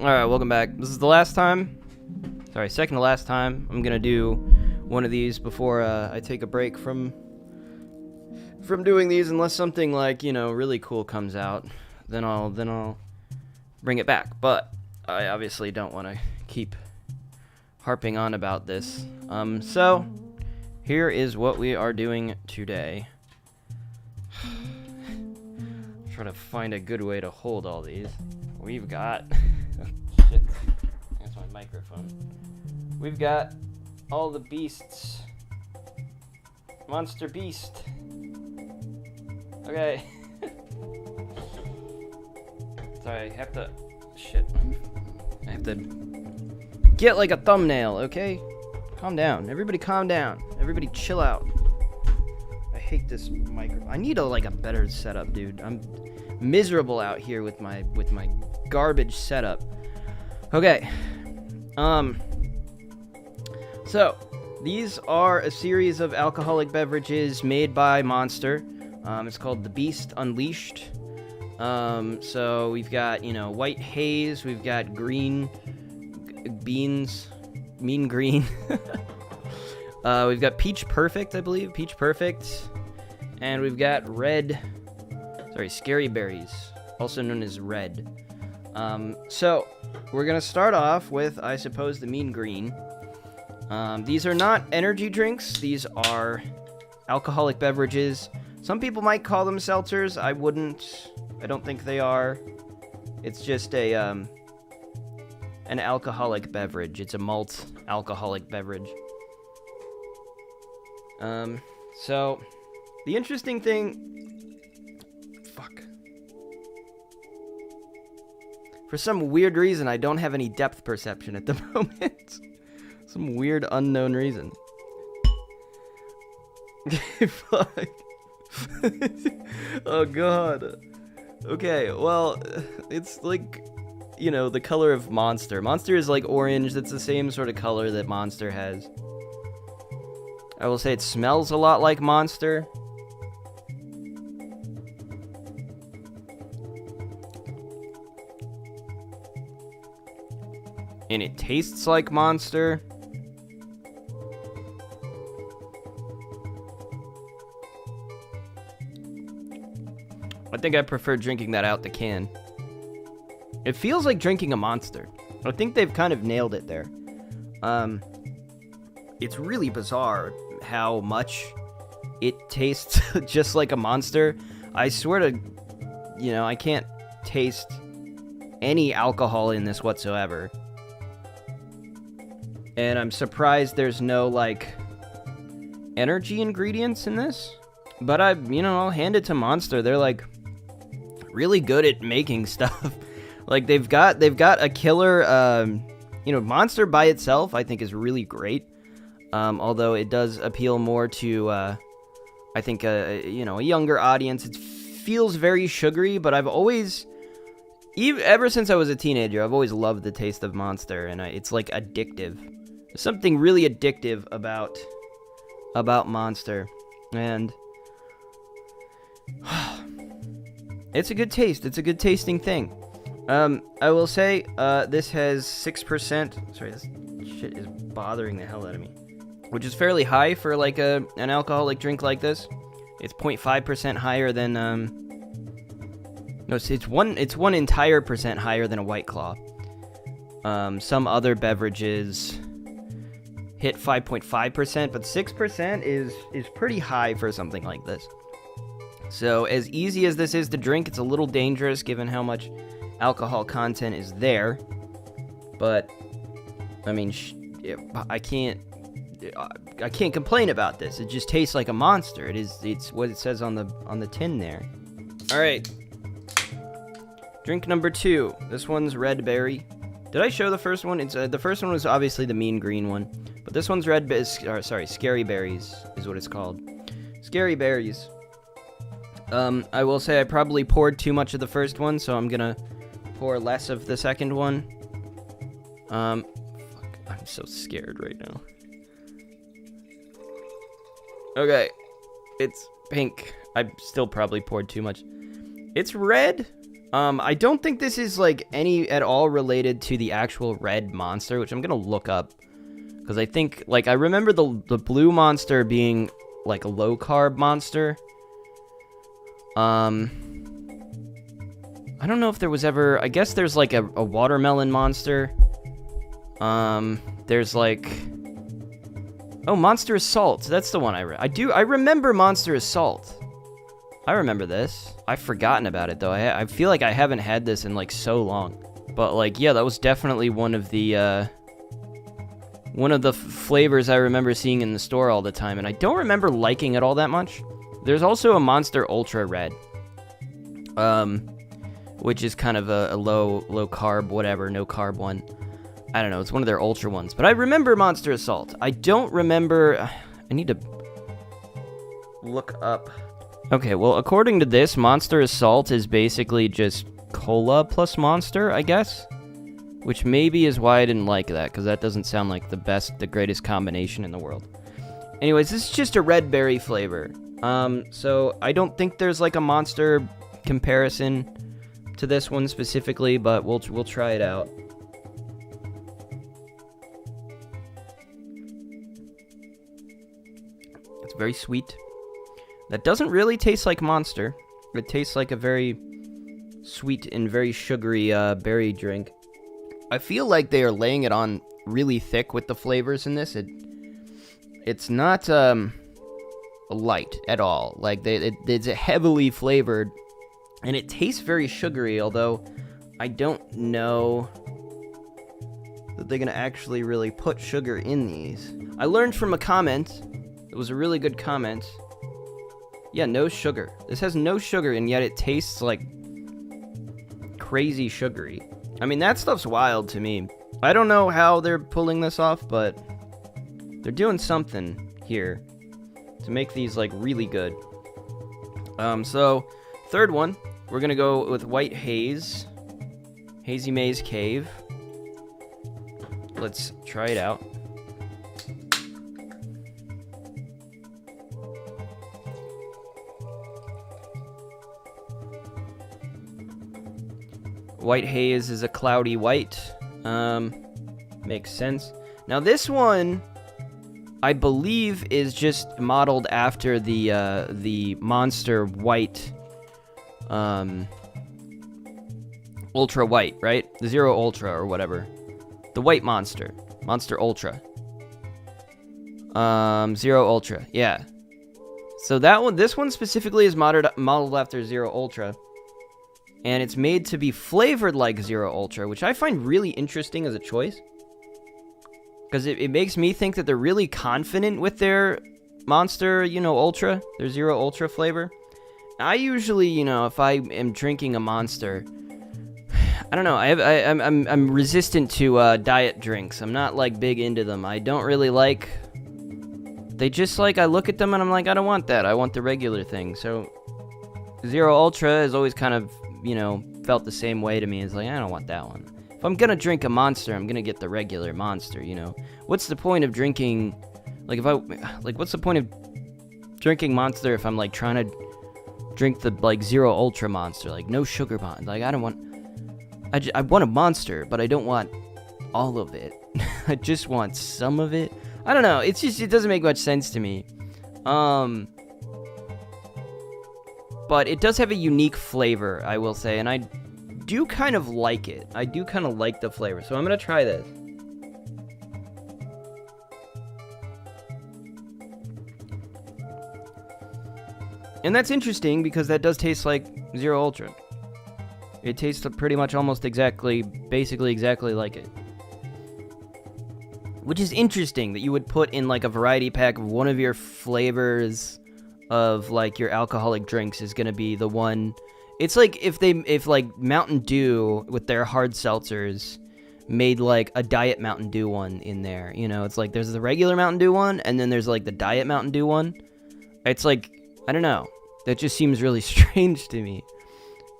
Alright, welcome back. This is the last time. Sorry, second to last time. I'm gonna do one of these before I take a break from doing these, unless something like, really cool comes out. Then I'll bring it back. But I obviously don't want to keep harping on about this. So here is what we are doing today. Try to find a good way to hold all these. We've got shit. That's my microphone. We've got all the beasts. Monster Beast. Okay. Sorry, I have to. Shit. I have to get like a thumbnail, okay? Calm down. Everybody calm down. Everybody chill out. I hate this microphone. I need a better setup, dude. I'm miserable out here with my garbage setup. Okay. So these are a series of alcoholic beverages made by Monster. It's called The Beast Unleashed. So we've got, white haze, we've got green beans, mean green. We've got Peach Perfect, I believe, Peach Perfect. And we've got Scary Berries, also known as red. So we're gonna start off with, I suppose, the mean green. These are not energy drinks, these are alcoholic beverages. Some people might call them seltzers. I wouldn't. I don't think they are. It's just an alcoholic beverage. It's a malt alcoholic beverage. So the interesting thing, for some weird reason, I don't have any depth perception at the moment. Some weird unknown reason. Fuck. Oh god. Okay, well, it's like, the color of Monster. Monster is like orange. That's the same sort of color that Monster has. I will say it smells a lot like Monster. And it tastes like Monster. I think I prefer drinking that out the can. It feels like drinking a Monster. I think they've kind of nailed it there. It's really bizarre how much it tastes just like a Monster. I swear to, I can't taste any alcohol in this whatsoever. And I'm surprised there's no, energy ingredients in this. But I'll hand it to Monster. They're, really good at making stuff. They've got a killer, Monster by itself, I think, is really great. Although it does appeal more to, I think, a younger audience. It feels very sugary, but I've always, ever since I was a teenager, I've always loved the taste of Monster, and it's, addictive. There's something really addictive about Monster, and it's a good taste. It's a good tasting thing. I will say, this has 6%. Sorry, this shit is bothering the hell out of me. Which is fairly high for, an alcoholic drink like this. It's 0.5% higher than, no, it's one entire percent higher than a White Claw. Some other beverages hit 5.5%, but 6% is pretty high for something like this. So, as easy as this is to drink, it's a little dangerous given how much alcohol content is there. But, I mean, I can't complain about this. It just tastes like a Monster. It's what it says on the tin there. All right. Drink number 2. This one's Red Berry. Did I show the first one? It's the first one was obviously the mean green one, but this one's Scary Berries is what it's called. Scary Berries. I will say I probably poured too much of the first one, so I'm gonna pour less of the second one. Fuck, I'm so scared right now. Okay, it's pink. I still probably poured too much. It's red. I don't think this is, like, any at all related to the actual red monster, which I'm gonna look up. Because I think, like, I remember the blue monster being, like, a low-carb monster. I don't know if there was ever... I guess there's, like, a watermelon monster. There's, like... Oh, Monster Assault. That's the one I remember Monster Assault. I remember this. I've forgotten about it, though. I feel like I haven't had this in, like, so long. But, like, yeah, that was definitely one of the flavors I remember seeing in the store all the time, and I don't remember liking it all that much. There's also a Monster Ultra Red, which is kind of a low carb, whatever, no carb one. I don't know, it's one of their Ultra ones. But I remember Monster Assault. I don't remember... I need to look up... Okay, well, according to this, Monster Assault is basically just cola plus Monster, I guess? Which maybe is why I didn't like that, because that doesn't sound like the greatest combination in the world. Anyways, this is just a red berry flavor. So I don't think there's like a Monster comparison to this one specifically, but we'll try it out. It's very sweet. That doesn't really taste like Monster. It tastes like a very sweet and very sugary berry drink. I feel like they are laying it on really thick with the flavors in this. It's not light at all. Like it's heavily flavored, and it tastes very sugary. Although I don't know that they're gonna actually really put sugar in these. I learned from a comment. It was a really good comment. Yeah, no sugar. This has no sugar, and yet it tastes like crazy sugary. I mean, that stuff's wild to me. I don't know how they're pulling this off, but they're doing something here to make these, like, really good. So, third one, we're gonna go with White Haze. Hazy Maze Cave. Let's try it out. White Haze is a cloudy white. Makes sense. Now this one, I believe, is just modeled after the Monster White, Ultra White, right? The Zero Ultra or whatever. The White Monster. Monster Ultra. Zero Ultra. Yeah. So this one specifically is modeled after Zero Ultra. And it's made to be flavored like Zero Ultra, which I find really interesting as a choice. Because it makes me think that they're really confident with their Monster, Ultra, their Zero Ultra flavor. I usually, if I am drinking a Monster, I don't know, I'm resistant to diet drinks. I'm not, like, big into them. I don't really like... They just, like, I look at them and I'm like, I don't want that. I want the regular thing. So, Zero Ultra has always kind of... felt the same way to me. It's like, I don't want that one. If I'm gonna drink a Monster, I'm gonna get the regular Monster, What's the point of drinking, what's the point of drinking Monster if I'm, like, trying to drink the, like, Zero Ultra Monster? Like, no sugar Monster. Like, I want a Monster, but I don't want all of it. I just want some of it. I don't know. It doesn't make much sense to me. But it does have a unique flavor, I will say, and I do kind of like it. I do kind of like the flavor, so I'm going to try this. And that's interesting, because that does taste like Zero Ultra. It tastes pretty much basically exactly like it. Which is interesting, that you would put in, like, a variety pack of one of your flavors... of, like, your alcoholic drinks is gonna be the one. It's like if like Mountain Dew with their hard seltzers made, like, a Diet Mountain Dew one in there, it's like there's the regular Mountain Dew one, and then there's, like, the Diet Mountain Dew one. It's like, I don't know, that just seems really strange to me.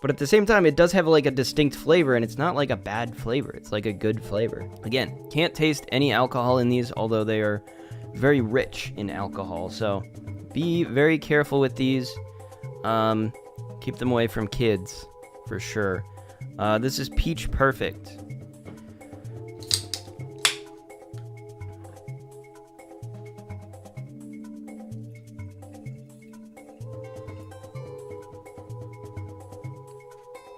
But at the same time, it does have, like, a distinct flavor, and it's not, like, a bad flavor. It's, like, a good flavor. Again, can't taste any alcohol in these, although they are very rich in alcohol, so be very careful with these. Keep them away from kids. for sure. This is Peach Perfect.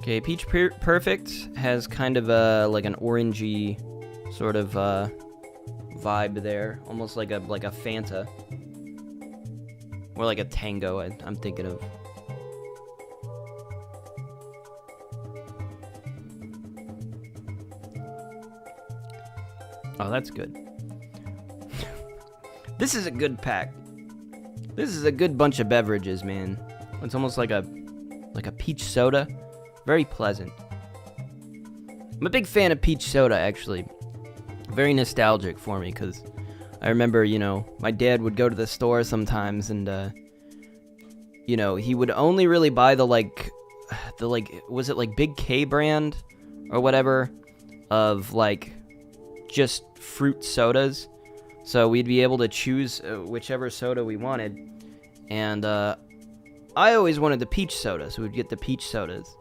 Okay, Peach Perfect has kind of like an orangey sort of vibe there, almost like a Fanta, or like a Tango. I'm thinking of. Oh, that's good. This is a good pack. This is a good bunch of beverages, man. It's almost like a peach soda. Very pleasant. I'm a big fan of peach soda, actually. Very nostalgic for me, because I remember, my dad would go to the store sometimes, and, he would only really buy the was it like Big K brand, or whatever, of, just fruit sodas. So we'd be able to choose whichever soda we wanted, and, I always wanted the peach soda, so we'd get the peach sodas.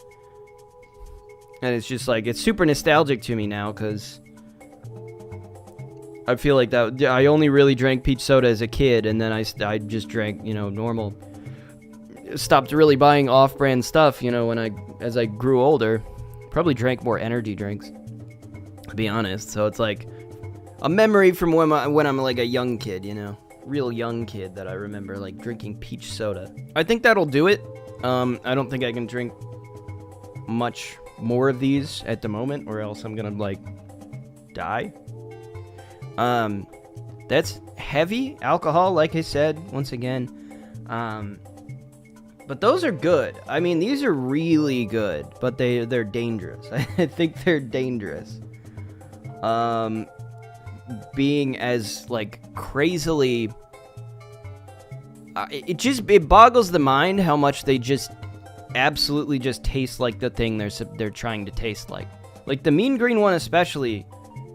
And it's just it's super nostalgic to me now, because I feel like that I only really drank peach soda as a kid, and then I just drank, normal. Stopped really buying off-brand stuff, as I grew older. Probably drank more energy drinks, to be honest. So it's like a memory from when I'm like a young kid, real young kid, that I remember drinking peach soda. I think that'll do it. I don't think I can drink much more of these at the moment, or else I'm gonna die. That's heavy alcohol, like I said, once again. But those are good. I mean, these are really good, but they're dangerous. I think they're dangerous. Being as crazily, it boggles the mind how much they just absolutely just taste like the thing they're trying to taste like. Like the mean green one especially,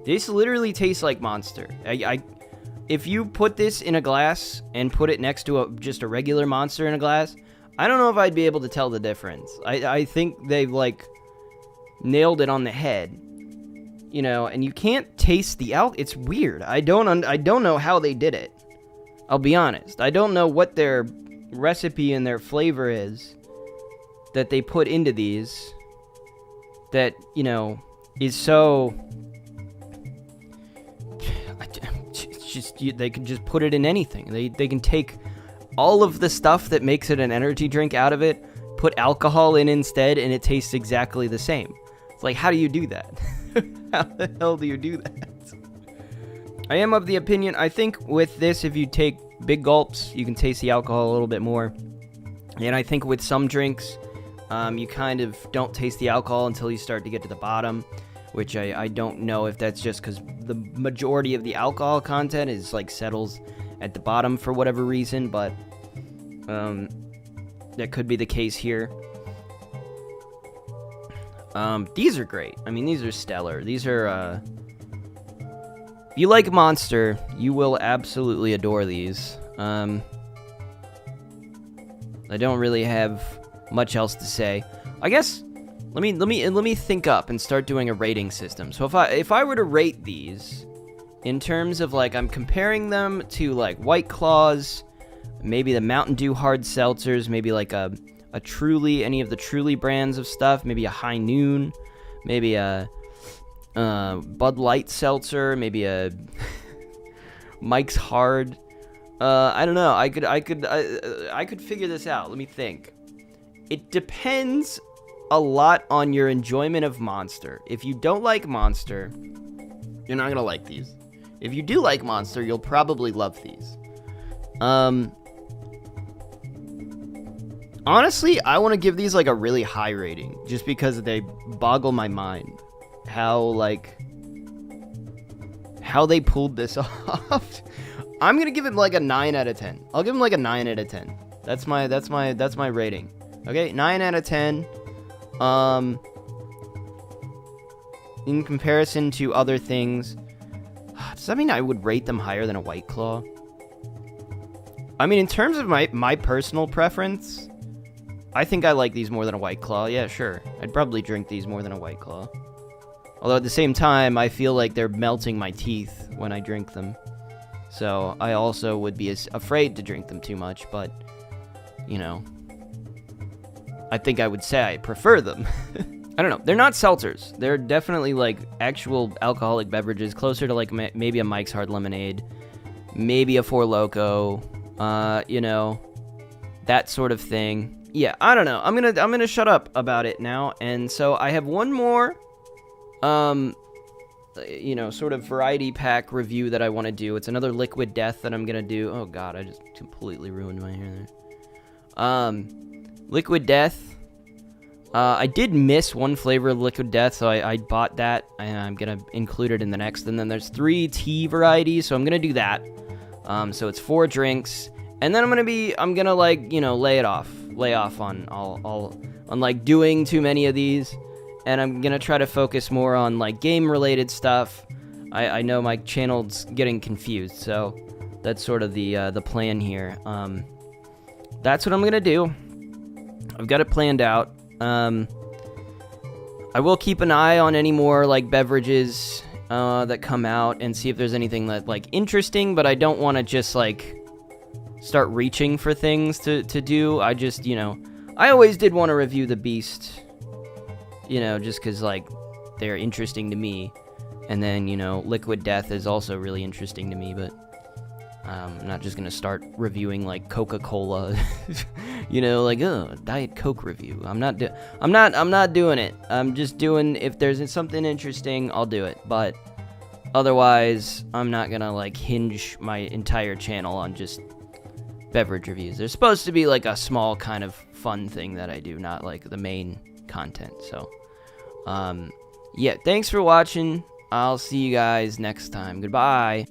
this literally tastes like Monster. If you put this in a glass and put it next to just a regular Monster in a glass, I don't know if I'd be able to tell the difference. I think they've nailed it on the head, and you can't taste the alcohol. It's weird. I don't know how they did it. I'll be honest. I don't know what their recipe and their flavor is that they put into these that, is so... they can just put it in anything. They can take all of the stuff that makes it an energy drink out of it, put alcohol in instead, and it tastes exactly the same. It's how do you do that? How the hell do you do that? I am of the opinion, I think with this, if you take big gulps, you can taste the alcohol a little bit more. And I think with some drinks, you kind of don't taste the alcohol until you start to get to the bottom, which I don't know if that's just because the majority of the alcohol content is settles at the bottom for whatever reason, but that could be the case here. These are great. I mean, these are stellar. These are, if you like Monster, you will absolutely adore these. I don't really have much else to say. I guess let me think up and start doing a rating system. So if I were to rate these in terms of I'm comparing them to White Claws, maybe the Mountain Dew hard seltzers, maybe a Truly, any of the Truly brands of stuff, maybe a High Noon, maybe a Bud Light seltzer, maybe a Mike's Hard. I don't know. I could figure this out. Let me think. It depends a lot on your enjoyment of Monster. If you don't like Monster, you're not gonna like these. If you do like Monster, you'll probably love these. Honestly, I want to give these a really high rating, just because they boggle my mind. How they pulled this off. I'm gonna give it a 9 out of 10. I'll give them a 9 out of 10. That's my rating. Okay, 9 out of 10. In comparison to other things, does that mean I would rate them higher than a White Claw? I mean, in terms of my personal preference, I think I like these more than a White Claw. Yeah, sure. I'd probably drink these more than a White Claw. Although at the same time, I feel like they're melting my teeth when I drink them. So I also would be afraid to drink them too much, but, you know, I think I would say I prefer them. I don't know. They're not seltzers. They're definitely, like, actual alcoholic beverages, closer to, like, maybe a Mike's Hard Lemonade, maybe a Four Loko, you know, that sort of thing. Yeah, I don't know. I'm gonna shut up about it now, and so I have one more, you know, sort of variety pack review that I want to do. It's another Liquid Death that I'm gonna do. Oh god, I just completely ruined my hair there. Liquid Death. I did miss one flavor of Liquid Death, so I bought that, and I'm gonna include it in the next. And then there's 3 tea varieties, so I'm gonna do that. So it's 4 drinks, and then I'm gonna like, you know, lay off on on like doing too many of these, and I'm gonna try to focus more on like game related stuff. I know my channel's getting confused, so that's sort of the plan here. That's what I'm gonna do. I've got it planned out. I will keep an eye on any more like beverages that come out and see if there's anything that like interesting, but I don't want to just like start reaching for things to do. I just, you know, I always did want to review the Beast, you know, just because like they're interesting to me, and then, you know, Liquid Death is also really interesting to me, but I'm not just gonna start reviewing like Coca-Cola, you know, like Diet Coke review. I'm not doing it. I'm just doing, if there's something interesting, I'll do it. But otherwise, I'm not gonna like hinge my entire channel on just beverage reviews. There's supposed to be like a small kind of fun thing that I do, not like the main content. So, yeah, thanks for watching. I'll see you guys next time. Goodbye.